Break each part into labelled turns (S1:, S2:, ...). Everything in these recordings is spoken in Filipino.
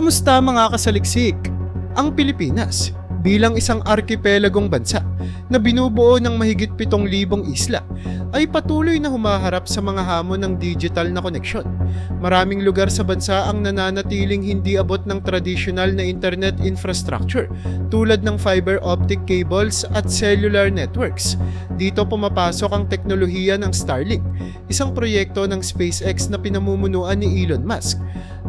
S1: Kumusta mga kasaliksik? Ang Pilipinas bilang isang arkipelagong bansa na binubuo ng mahigit 7,000 isla ay patuloy na humaharap sa mga hamon ng digital na koneksyon. Maraming lugar sa bansa ang nananatiling hindi abot ng tradisyonal na internet infrastructure tulad ng fiber optic cables at cellular networks. Dito pumapasok ang teknolohiya ng Starlink, isang proyekto ng SpaceX na pinamumunuan ni Elon Musk.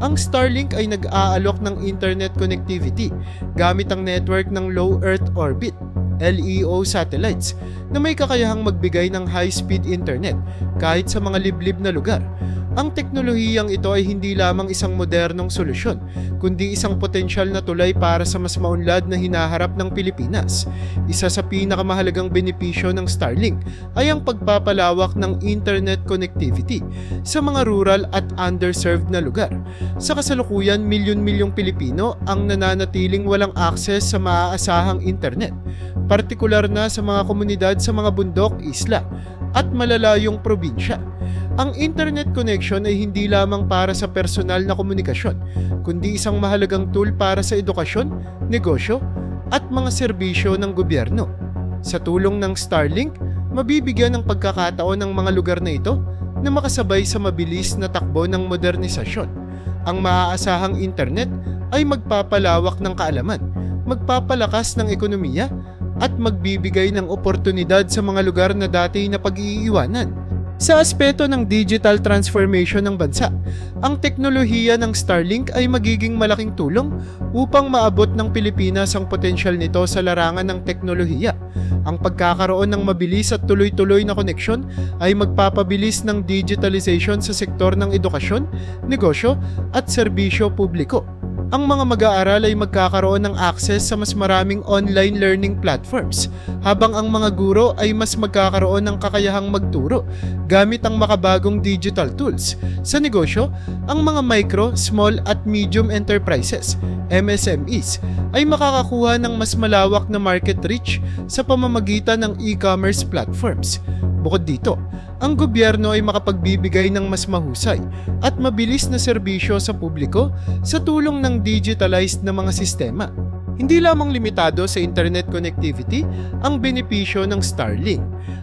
S1: Ang Starlink ay nag-aalok ng internet connectivity gamit ang network ng Low Earth Orbit (LEO) satellites na may kakayahang magbigay ng high-speed internet kahit sa mga liblib na lugar. Ang teknolohiyang ito ay hindi lamang isang modernong solusyon, kundi isang potensyal na tulay para sa mas maunlad na hinaharap ng Pilipinas. Isa sa pinakamahalagang benepisyo ng Starlink ay ang pagpapalawak ng internet connectivity sa mga rural at underserved na lugar. Sa kasalukuyan, milyon-milyong Pilipino ang nananatiling walang akses sa maaasahang internet, partikular na sa mga komunidad sa mga bundok, isla, at malalayong probinsya. Ang internet connection ay hindi lamang para sa personal na komunikasyon, kundi isang mahalagang tool para sa edukasyon, negosyo, at mga serbisyo ng gobyerno. Sa tulong ng Starlink, mabibigyan ng pagkakataon ng mga lugar na ito na makasabay sa mabilis na takbo ng modernisasyon. Ang maaasahang internet ay magpapalawak ng kaalaman, magpapalakas ng ekonomiya, at magbibigay ng oportunidad sa mga lugar na dati na pag-iiwanan. Sa aspeto ng digital transformation ng bansa, ang teknolohiya ng Starlink ay magiging malaking tulong upang maabot ng Pilipinas ang potensyal nito sa larangan ng teknolohiya. Ang pagkakaroon ng mabilis at tuloy-tuloy na koneksyon ay magpapabilis ng digitalization sa sektor ng edukasyon, negosyo at serbisyo publiko. Ang mga mag-aaral ay magkakaroon ng access sa mas maraming online learning platforms, habang ang mga guro ay mas magkakaroon ng kakayahang magturo gamit ang makabagong digital tools. Sa negosyo, ang mga micro, small at medium enterprises, MSMEs, ay makakakuha ng mas malawak na market reach sa pamamagitan ng e-commerce platforms. Bukod dito, ang gobyerno ay makapagbibigay ng mas mahusay at mabilis na serbisyo sa publiko sa tulong ng digitalized na mga sistema. Hindi lamang limitado sa internet connectivity ang benepisyo ng Starlink.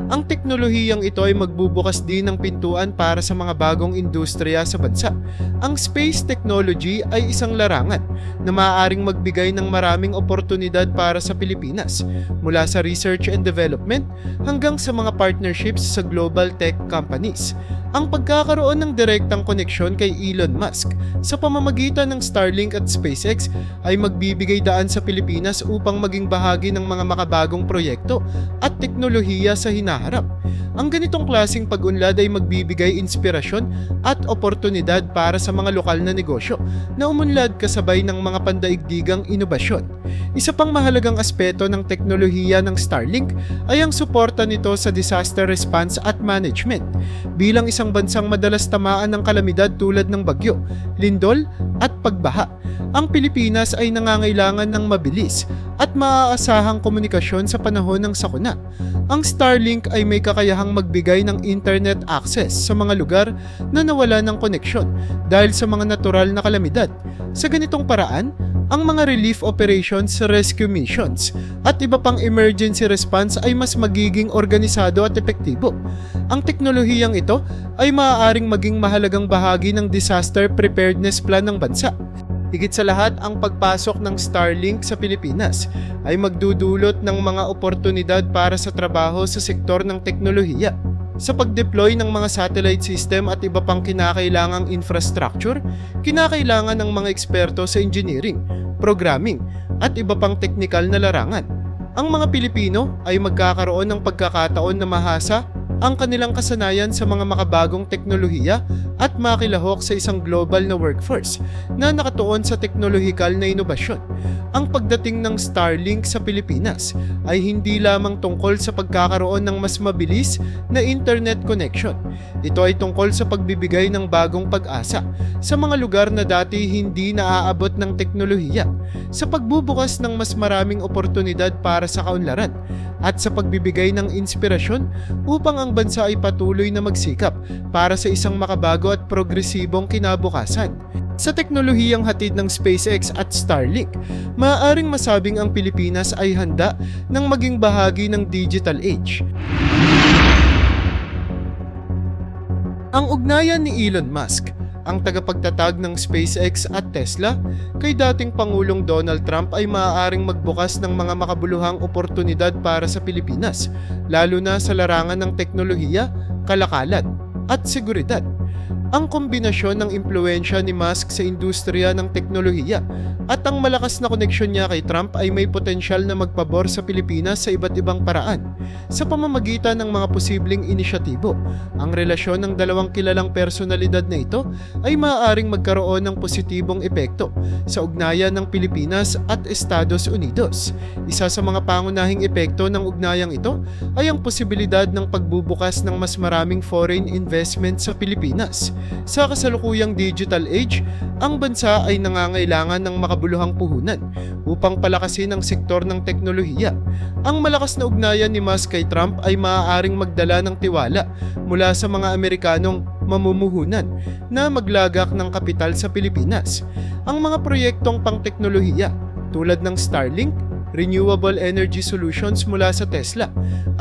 S1: Ang teknolohiyang ito ay magbubukas din ng pintuan para sa mga bagong industriya sa bansa. Ang space technology ay isang larangan na maaaring magbigay ng maraming oportunidad para sa Pilipinas, mula sa research and development hanggang sa mga partnerships sa global tech companies. Ang pagkakaroon ng direktang koneksyon kay Elon Musk sa pamamagitan ng Starlink at SpaceX ay magbibigay daan sa Pilipinas upang maging bahagi ng mga makabagong proyekto at teknolohiya sa hinaharap. Ang ganitong klaseng pag-unlad ay magbibigay inspirasyon at oportunidad para sa mga lokal na negosyo na umunlad kasabay ng mga pandaigdigang inobasyon. Isa pang mahalagang aspeto ng teknolohiya ng Starlink ay ang suporta nito sa disaster response at management. Bilang isang bansang madalas tamaan ng kalamidad tulad ng bagyo, lindol at pagbaha, ang Pilipinas ay nangangailangan ng mabilis at maaasahang komunikasyon sa panahon ng sakuna. Ang Starlink ay may kakayahang magbigay ng internet access sa mga lugar na nawala ng koneksyon dahil sa mga natural na kalamidad. Sa ganitong paraan, ang mga relief operations, rescue missions, at iba pang emergency response ay mas magiging organisado at epektibo. Ang teknolohiyang ito ay maaaring maging mahalagang bahagi ng disaster preparedness plan ng bansa. Higit sa lahat, ang pagpasok ng Starlink sa Pilipinas ay magdudulot ng mga oportunidad para sa trabaho sa sektor ng teknolohiya. Sa pag-deploy ng mga satellite system at iba pang kinakailangang infrastructure, kinakailangan ng mga eksperto sa engineering, programming, at iba pang teknikal na larangan. Ang mga Pilipino ay magkakaroon ng pagkakataon na mahasa ang kanilang kasanayan sa mga makabagong teknolohiya at makilahok sa isang global na workforce na nakatuon sa teknolohikal na inobasyon. Ang pagdating ng Starlink sa Pilipinas ay hindi lamang tungkol sa pagkakaroon ng mas mabilis na internet connection. Ito ay tungkol sa pagbibigay ng bagong pag-asa sa mga lugar na dati hindi naaabot ng teknolohiya, sa pagbubukas ng mas maraming oportunidad para sa kaunlaran, at sa pagbibigay ng inspirasyon upang ang bansa ay patuloy na magsikap para sa isang makabago at progresibong kinabukasan. Sa teknolohiyang hatid ng SpaceX at Starlink, maaaring masabing ang Pilipinas ay handa ng maging bahagi ng digital age. Ang ugnayan ni Elon Musk, ang tagapagtatag ng SpaceX at Tesla, kay dating Pangulong Donald Trump ay maaaring magbukas ng mga makabuluhang oportunidad para sa Pilipinas, lalo na sa larangan ng teknolohiya, kalakalan, at seguridad. Ang kombinasyon ng impluwensya ni Musk sa industriya ng teknolohiya at ang malakas na koneksyon niya kay Trump ay may potensyal na magpabor sa Pilipinas sa iba't ibang paraan. Sa pamamagitan ng mga posibleng inisyatibo, ang relasyon ng dalawang kilalang personalidad na ito ay maaaring magkaroon ng positibong epekto sa ugnayan ng Pilipinas at Estados Unidos. Isa sa mga pangunahing epekto ng ugnayang ito ay ang posibilidad ng pagbubukas ng mas maraming foreign investment sa Pilipinas. Sa kasalukuyang digital age, ang bansa ay nangangailangan ng makabuluhang puhunan upang palakasin ang sektor ng teknolohiya. Ang malakas na ugnayan ni Musk kay Trump ay maaaring magdala ng tiwala mula sa mga Amerikanong mamumuhunan na maglagak ng kapital sa Pilipinas. Ang mga proyektong pang-teknolohiya tulad ng Starlink, renewable energy solutions mula sa Tesla,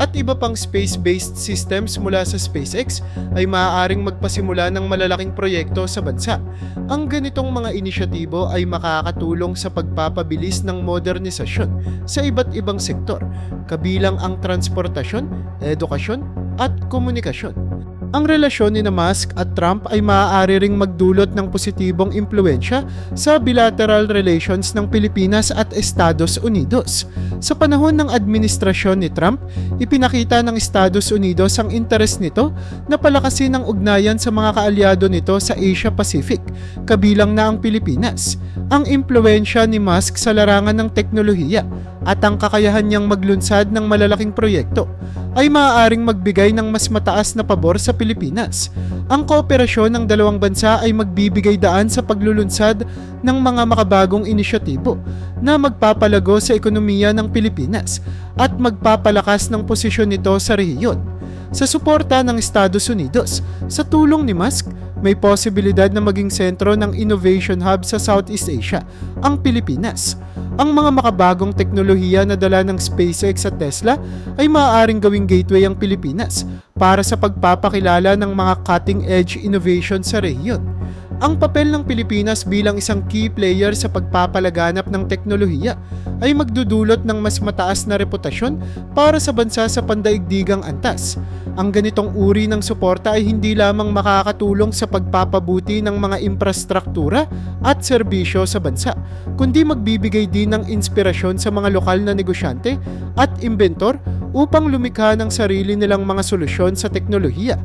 S1: at iba pang space-based systems mula sa SpaceX ay maaaring magpasimula ng malalaking proyekto sa bansa. Ang ganitong mga inisyatibo ay makakatulong sa pagpapabilis ng modernisasyon sa iba't ibang sektor, kabilang ang transportasyon, edukasyon, at komunikasyon. Ang relasyon ni Musk at Trump ay maaari ring magdulot ng positibong impluwensya sa bilateral relations ng Pilipinas at Estados Unidos. Sa panahon ng administrasyon ni Trump, ipinakita ng Estados Unidos ang interes nito na palakasin ang ugnayan sa mga kaalyado nito sa Asia Pacific, kabilang na ang Pilipinas. Ang impluwensya ni Musk sa larangan ng teknolohiya at ang kakayahan niyang maglunsad ng malalaking proyekto ay maaaring magbigay ng mas mataas na pabor sa Pilipinas. Ang kooperasyon ng dalawang bansa ay magbibigay daan sa paglulunsad ng mga makabagong inisyatibo na magpapalago sa ekonomiya ng Pilipinas at magpapalakas ng posisyon nito sa rehiyon. Sa suporta ng Estados Unidos, sa tulong ni Musk, may posibilidad na maging sentro ng innovation hub sa Southeast Asia, ang Pilipinas. Ang mga makabagong teknolohiya na dala ng SpaceX at Tesla ay maaaring gawing gateway ang Pilipinas para sa pagpapakilala ng mga cutting-edge innovation sa rehiyon. Ang papel ng Pilipinas bilang isang key player sa pagpapalaganap ng teknolohiya ay magdudulot ng mas mataas na reputasyon para sa bansa sa pandaigdigang antas. Ang ganitong uri ng suporta ay hindi lamang makakatulong sa pagpapabuti ng mga infrastruktura at serbisyo sa bansa, kundi magbibigay din ng inspirasyon sa mga lokal na negosyante at inventor upang lumikha ng sarili nilang mga solusyon sa teknolohiya.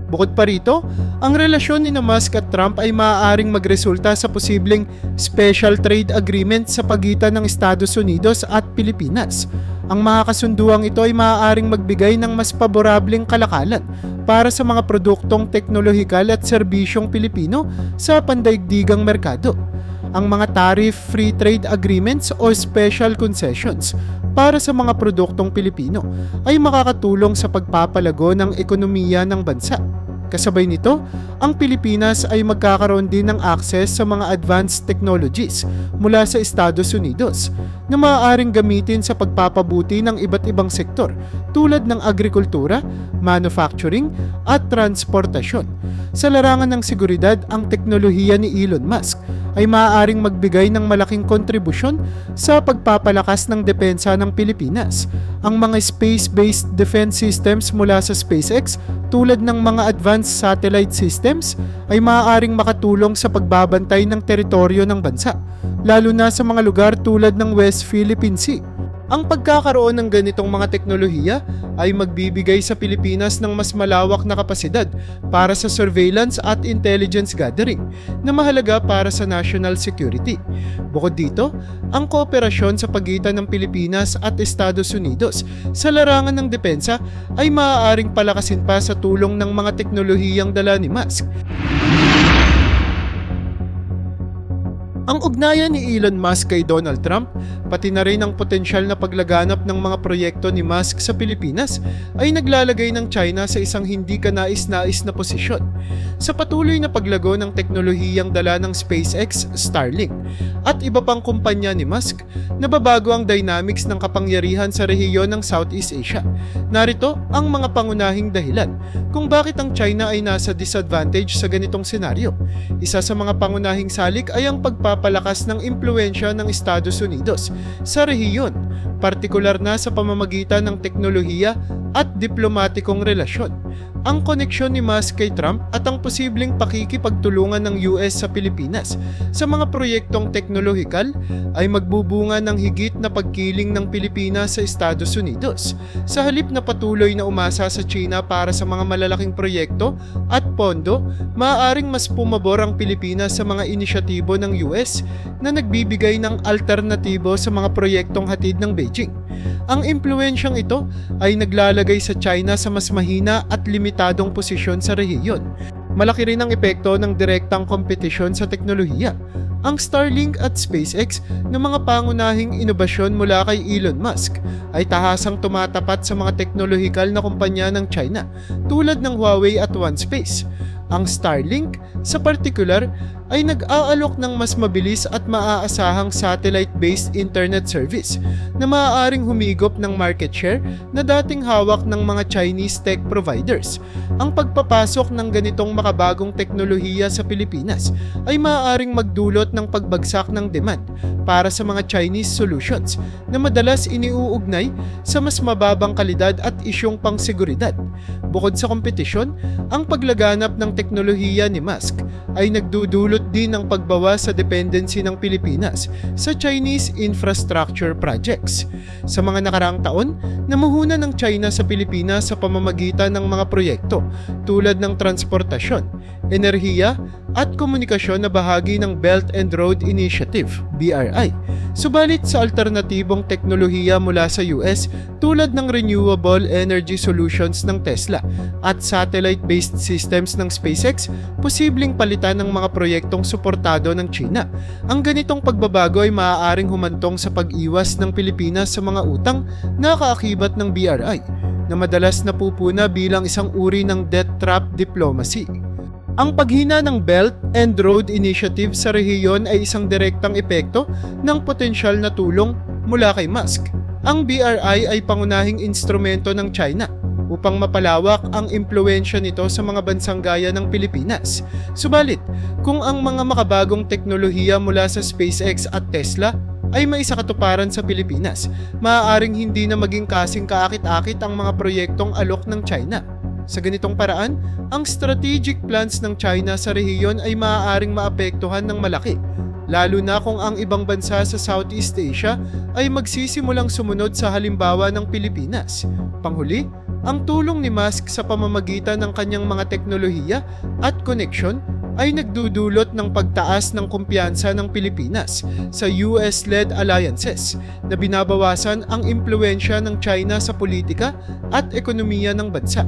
S1: Bukod pa rito, ang relasyon ni Musk at Trump ay maaaring magresulta sa posibleng special trade agreement sa pagitan ng Estados Unidos at Pilipinas. Ang mga kasunduang ito ay maaaring magbigay ng mas paborableng kalakalan para sa mga produktong teknolohikal at serbisyong Pilipino sa pandaigdigang merkado. Ang mga tariff-free trade agreements o special concessions para sa mga produktong Pilipino ay makakatulong sa pagpapalago ng ekonomiya ng bansa. Kasabay nito, ang Pilipinas ay magkakaroon din ng access sa mga advanced technologies mula sa Estados Unidos na maaaring gamitin sa pagpapabuti ng iba't ibang sektor tulad ng agrikultura, manufacturing at transportasyon. Sa larangan ng seguridad, ang teknolohiya ni Elon Musk ay maaaring magbigay ng malaking kontribusyon sa pagpapalakas ng depensa ng Pilipinas. Ang mga space-based defense systems mula sa SpaceX tulad ng mga advanced satellite systems ay maaaring makatulong sa pagbabantay ng teritoryo ng bansa, lalo na sa mga lugar tulad ng West Philippine Sea. Ang pagkakaroon ng ganitong mga teknolohiya ay magbibigay sa Pilipinas ng mas malawak na kapasidad para sa surveillance at intelligence gathering na mahalaga para sa national security. Bukod dito, ang kooperasyon sa pagitan ng Pilipinas at Estados Unidos sa larangan ng depensa ay maaaring palakasin pa sa tulong ng mga teknolohiyang dala ni Musk. Ang ugnayan ni Elon Musk kay Donald Trump pati na rin ang potensyal na paglaganap ng mga proyekto ni Musk sa Pilipinas ay naglalagay ng China sa isang hindi kanais-nais na posisyon. Sa patuloy na paglago ng teknolohiyang dala ng SpaceX, Starlink, at iba pang kumpanya ni Musk, nababago ang dynamics ng kapangyarihan sa rehiyon ng Southeast Asia. Narito ang mga pangunahing dahilan kung bakit ang China ay nasa disadvantage sa ganitong senaryo. Isa sa mga pangunahing salik ay ang pagpapalakas ng impluwensya ng Estados Unidos sa rehiyon, partikular na sa pamamagitan ng teknolohiya at diplomatikong relasyon. Ang koneksyon ni Musk kay Trump at ang posibleng pakikipagtulungan ng US sa Pilipinas sa mga proyektong teknolohikal ay magbubunga ng higit na pagkiling ng Pilipinas sa Estados Unidos. Sa halip na patuloy na umasa sa China para sa mga malalaking proyekto at pondo, maaaring mas pumabor ang Pilipinas sa mga inisyatibo ng US na nagbibigay ng alternatibo sa mga proyektong hatid ng Beijing. Ang impluwensyang ito ay naglalagay sa China sa mas mahina at limitadong posisyon sa rehiyon. Malaki rin ang epekto ng direktang kompetisyon sa teknolohiya. Ang Starlink at SpaceX na mga pangunahing inobasyon mula kay Elon Musk ay tahasang tumatapat sa mga teknolohikal na kumpanya ng China tulad ng Huawei at OneSpace. Ang Starlink, sa partikular, ay nag-aalok ng mas mabilis at maaasahang satellite-based internet service na maaaring humigop ng market share na dating hawak ng mga Chinese tech providers. Ang pagpapasok ng ganitong makabagong teknolohiya sa Pilipinas ay maaaring magdulot ng pagbagsak ng demand para sa mga Chinese solutions na madalas iniuugnay sa mas mababang kalidad at isyong pangseguridad. Bukod sa kompetisyon, ang paglaganap ng teknolohiya ni Musk ay nagdudulot din ng pagbawas sa dependency ng Pilipinas sa Chinese infrastructure projects. Sa mga nakaraang taon, namuhunan ng China sa Pilipinas sa pamamagitan ng mga proyekto tulad ng transportasyon, enerhiya at komunikasyon na bahagi ng Belt and Road Initiative, BRI. Subalit sa alternatibong teknolohiya mula sa US tulad ng renewable energy solutions ng Tesla at satellite-based systems ng SpaceX, posibleng palitan ng mga proyektong suportado ng China. Ang ganitong pagbabago ay maaaring humantong sa pag-iwas ng Pilipinas sa mga utang na kaakibat ng BRI, na madalas napupuna bilang isang uri ng debt trap diplomacy. Ang paghina ng Belt and Road Initiative sa rehiyon ay isang direktang epekto ng potensyal na tulong mula kay Musk. Ang BRI ay pangunahing instrumento ng China upang mapalawak ang impluwensya nito sa mga bansang gaya ng Pilipinas. Subalit, kung ang mga makabagong teknolohiya mula sa SpaceX at Tesla ay maisakatuparan sa Pilipinas, maaaring hindi na maging kasing kaakit-akit ang mga proyektong alok ng China. Sa ganitong paraan, ang strategic plans ng China sa rehiyon ay maaaring maapektuhan ng malaki, lalo na kung ang ibang bansa sa Southeast Asia ay magsisimulang sumunod sa halimbawa ng Pilipinas. Panghuli, ang tulong ni Musk sa pamamagitan ng kanyang mga teknolohiya at koneksyon ay nagdudulot ng pagtaas ng kumpiyansa ng Pilipinas sa US-led alliances na binabawasan ang impluwensya ng China sa politika at ekonomiya ng bansa.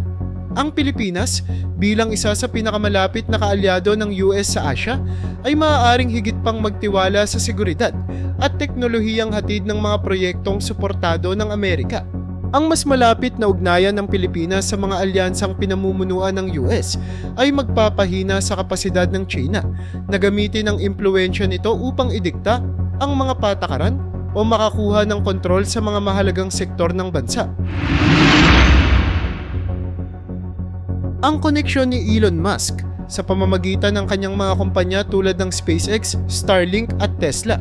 S1: Ang Pilipinas, bilang isa sa pinakamalapit na kaalyado ng US sa Asia, ay maaaring higit pang magtiwala sa seguridad at teknolohiyang hatid ng mga proyektong suportado ng Amerika. Ang mas malapit na ugnayan ng Pilipinas sa mga alyansang pinamumunuan ng US ay magpapahina sa kapasidad ng China na gamitin ang impluwensya nito upang idikta ang mga patakaran o makakuha ng kontrol sa mga mahalagang sektor ng bansa. Ang koneksyon ni Elon Musk sa pamamagitan ng kanyang mga kumpanya tulad ng SpaceX, Starlink at Tesla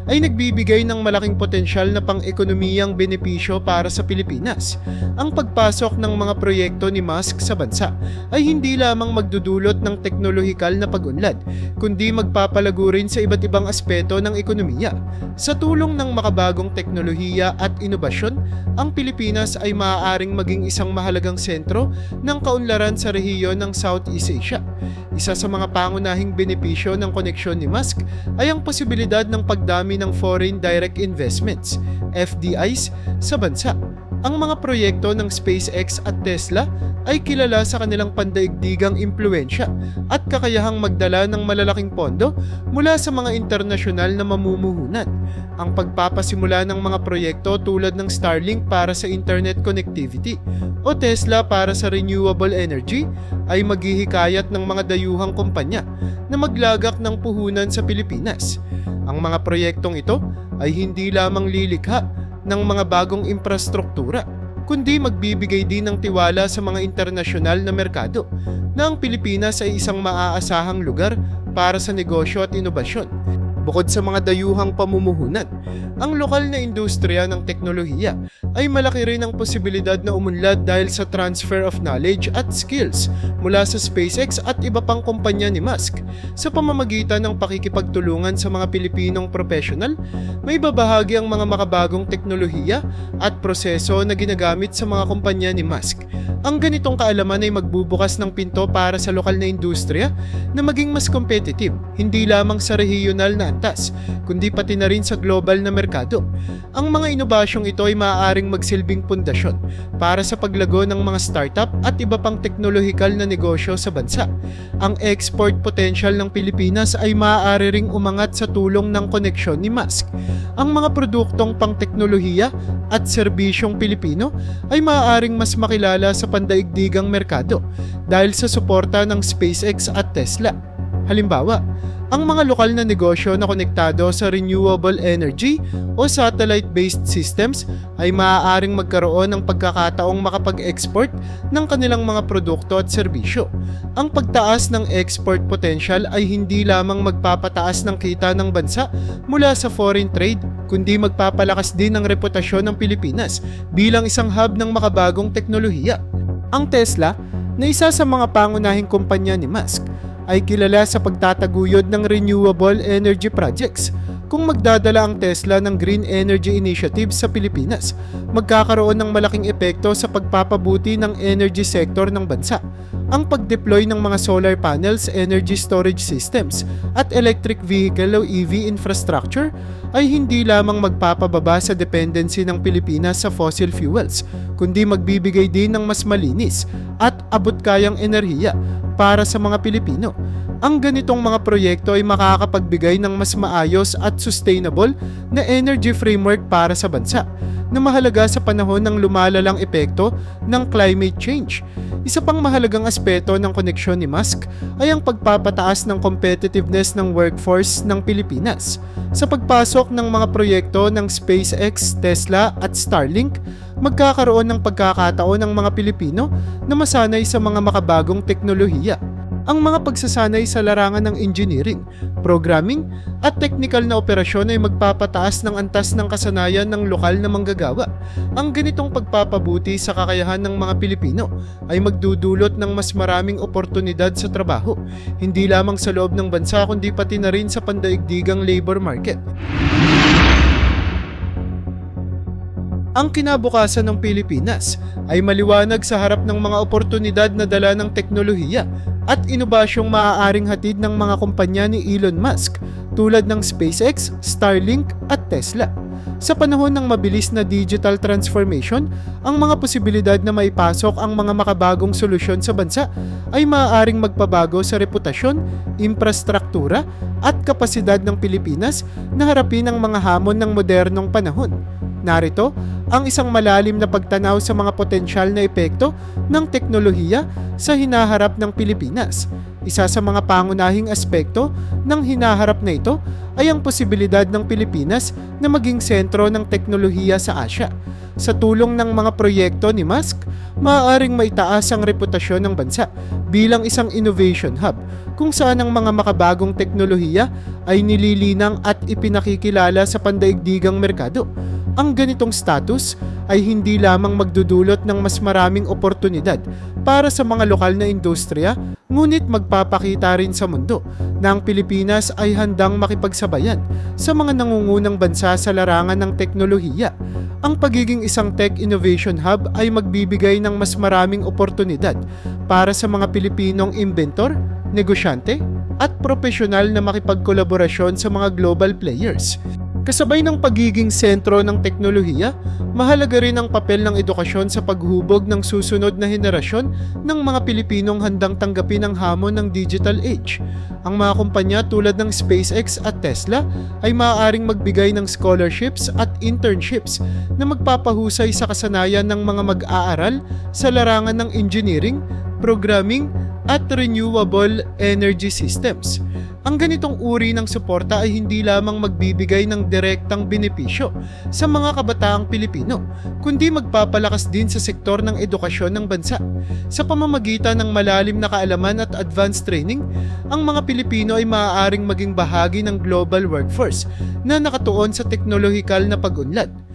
S1: ay nagbibigay ng malaking potensyal na pang-ekonomiyang benepisyo para sa Pilipinas. Ang pagpasok ng mga proyekto ni Musk sa bansa ay hindi lamang magdudulot ng teknolohikal na pag-unlad, kundi magpapalago rin sa iba't ibang aspeto ng ekonomiya. Sa tulong ng makabagong teknolohiya at inobasyon, ang Pilipinas ay maaaring maging isang mahalagang sentro ng kaunlaran sa rehiyon ng Southeast Asia. Isa sa mga pangunahing benepisyo ng koneksyon ni Musk ay ang posibilidad ng pagdami ng foreign direct investments, FDIs, sa bansa. Ang mga proyekto ng SpaceX at Tesla ay kilala sa kanilang pandaigdigang impluwensya at kakayahang magdala ng malalaking pondo mula sa mga internasyonal na mamumuhunan. Ang pagpapasimula ng mga proyekto tulad ng Starlink para sa internet connectivity o Tesla para sa renewable energy ay maghihikayat ng mga dayuhang kumpanya na maglagak ng puhunan sa Pilipinas. Ang mga proyektong ito ay hindi lamang lilikha ng mga bagong infrastruktura, kundi magbibigay din ng tiwala sa mga internasyonal na merkado na ang Pilipinas ay isang maaasahang lugar para sa negosyo at inobasyon. Bukod sa mga dayuhang pamumuhunan, ang lokal na industriya ng teknolohiya ay malaki rin ang posibilidad na umunlad dahil sa transfer of knowledge at skills mula sa SpaceX at iba pang kumpanya ni Musk. Sa pamamagitan ng pakikipagtulungan sa mga Pilipinong profesional, may babahagi ang mga makabagong teknolohiya at proseso na ginagamit sa mga kumpanya ni Musk. Ang ganitong kaalaman ay magbubukas ng pinto para sa lokal na industriya na maging mas competitive, hindi lamang sa regional na antas, kundi pati na rin sa global na merkado. Ang mga inobasyong ito ay maaaring magsilbing pundasyon para sa paglago ng mga startup at iba pang teknolohikal na negosyo sa bansa. Ang export potential ng Pilipinas ay maaari ring umangat sa tulong ng koneksyon ni Musk. Ang mga produktong pang-teknolohiya at serbisyong Pilipino ay maaaring mas makilala sa pandaigdigang merkado dahil sa suporta ng SpaceX at Tesla. Halimbawa, ang mga lokal na negosyo na konektado sa renewable energy o satellite-based systems ay maaaring magkaroon ng pagkakataong makapag-export ng kanilang mga produkto at serbisyo. Ang pagtaas ng export potential ay hindi lamang magpapataas ng kita ng bansa mula sa foreign trade, kundi magpapalakas din ang reputasyon ng Pilipinas bilang isang hub ng makabagong teknolohiya. Ang Tesla, na isa sa mga pangunahing kumpanya ni Musk, ay kilala sa pagtataguyod ng renewable energy projects. Kung magdadala ang Tesla ng Green Energy Initiative sa Pilipinas, magkakaroon ng malaking epekto sa pagpapabuti ng energy sector ng bansa. Ang pag-deploy ng mga solar panels, energy storage systems, at electric vehicle o EV infrastructure ay hindi lamang magpapababa sa dependency ng Pilipinas sa fossil fuels, kundi magbibigay din ng mas malinis at abot-kayang enerhiya para sa mga Pilipino. Ang ganitong mga proyekto ay makakapagbigay ng mas maayos at sustainable na energy framework para sa bansa na mahalaga sa panahon ng lumalalang epekto ng climate change. Isa pang mahalagang aspeto ng koneksyon ni Musk ay ang pagpapataas ng competitiveness ng workforce ng Pilipinas. Sa pagpasok ng mga proyekto ng SpaceX, Tesla at Starlink, magkakaroon ng pagkakataon ng mga Pilipino na masanay sa mga makabagong teknolohiya. Ang mga pagsasanay sa larangan ng engineering, programming at technical na operasyon ay magpapataas ng antas ng kasanayan ng lokal na manggagawa. Ang ganitong pagpapabuti sa kakayahan ng mga Pilipino ay magdudulot ng mas maraming oportunidad sa trabaho, hindi lamang sa loob ng bansa kundi pati na rin sa pandaigdigang labor market. Ang kinabukasan ng Pilipinas ay maliwanag sa harap ng mga oportunidad na dala ng teknolohiya at inobasyong maaaring hatid ng mga kumpanya ni Elon Musk tulad ng SpaceX, Starlink at Tesla. Sa panahon ng mabilis na digital transformation, ang mga posibilidad na maipasok ang mga makabagong solusyon sa bansa ay maaaring magpabago sa reputasyon, infrastruktura at kapasidad ng Pilipinas na harapin ang mga hamon ng modernong panahon. Narito ang isang malalim na pagtanaw sa mga potensyal na epekto ng teknolohiya sa hinaharap ng Pilipinas. Isa sa mga pangunahing aspekto ng hinaharap na ito ay ang posibilidad ng Pilipinas na maging sentro ng teknolohiya sa Asya. Sa tulong ng mga proyekto ni Musk, maaaring maitaas ang reputasyon ng bansa bilang isang innovation hub kung saan ang mga makabagong teknolohiya ay nililinang at ipinakikilala sa pandaigdigang merkado. Ang ganitong status ay hindi lamang magdudulot ng mas maraming oportunidad para sa mga lokal na industriya, ngunit magpapakita rin sa mundo na ang Pilipinas ay handang makipagsabayan sa mga nangungunang bansa sa larangan ng teknolohiya. Ang pagiging isang tech innovation hub ay magbibigay ng mas maraming oportunidad para sa mga Pilipinong inventor, negosyante, at profesional na makipagkolaborasyon sa mga global players. Kasabay ng pagiging sentro ng teknolohiya, mahalaga rin ang papel ng edukasyon sa paghubog ng susunod na henerasyon ng mga Pilipinong handang tanggapin ang hamon ng digital age. Ang mga kumpanya tulad ng SpaceX at Tesla ay maaaring magbigay ng scholarships at internships na magpapahusay sa kasanayan ng mga mag-aaral sa larangan ng engineering, programming, at renewable energy systems. Ang ganitong uri ng suporta ay hindi lamang magbibigay ng direktang benepisyo sa mga kabataang Pilipino, kundi magpapalakas din sa sektor ng edukasyon ng bansa. Sa pamamagitan ng malalim na kaalaman at advanced training, ang mga Pilipino ay maaaring maging bahagi ng global workforce na nakatuon sa teknolohikal na pag-unlad.